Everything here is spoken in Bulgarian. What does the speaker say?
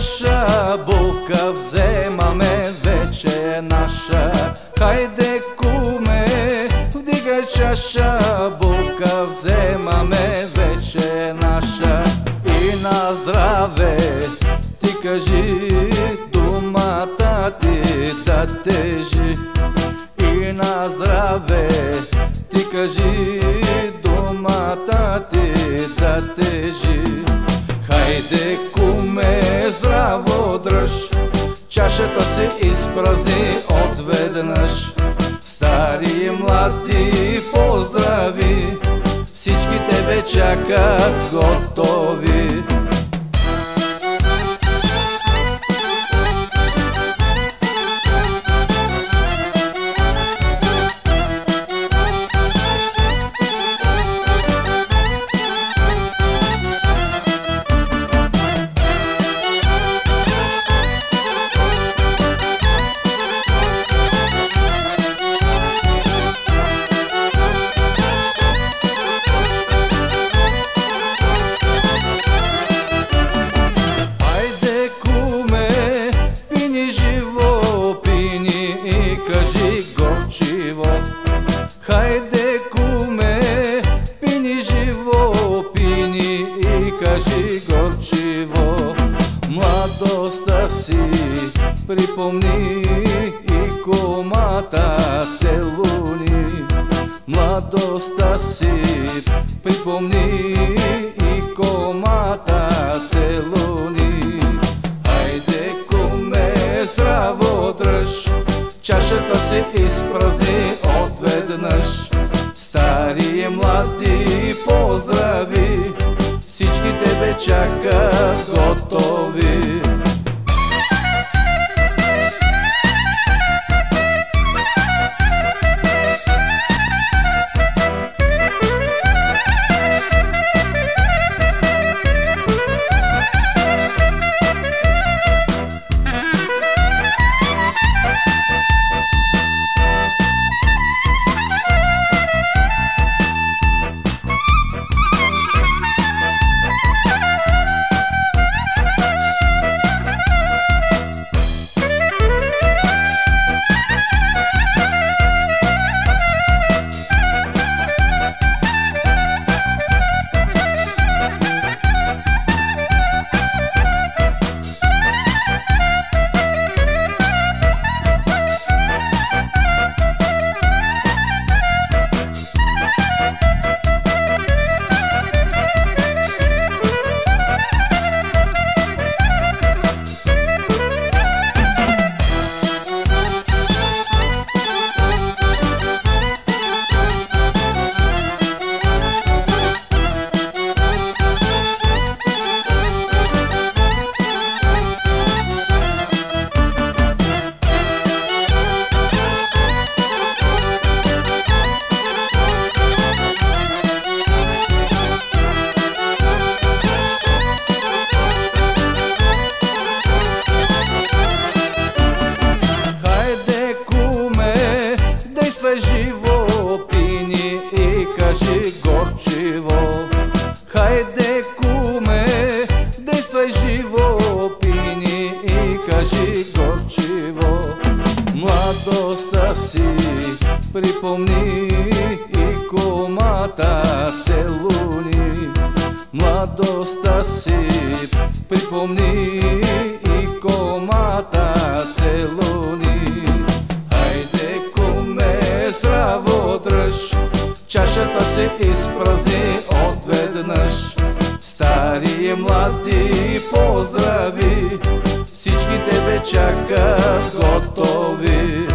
чаша, булка вземаме, вече е наша. Хайде, куме, вдигай чаша, булка вземаме, вече е наша. И на здраве ти кажи, думата ти да тежи. И на здраве ти кажи, думата ти да тежи. Хайде, куме, здраво дръж, чашата се изпразни отведнъж. Стари и млади поздрави, всички тебе чакат готови. Хайде, куме, пини живо, пини и кажи горчиво. Младостта си припомни и комата целуни. Младостта си припомни и комата целуни. Хайде, куме, здраво дръж, чашата се изпразни отведнъж. Стари и млади поздрави, всички тебе чакат готови. Живо, пини и кажи горчиво. Хайде, куме, действай живо, пини и кажи горчиво. Младостта си припомни и комата целуни. Младостта си припомни и комата целуни. Хайде, куме, здраво дръж, чашата се изпразни отведнъж. Стари и млади поздрави, всички тебе чакат готови.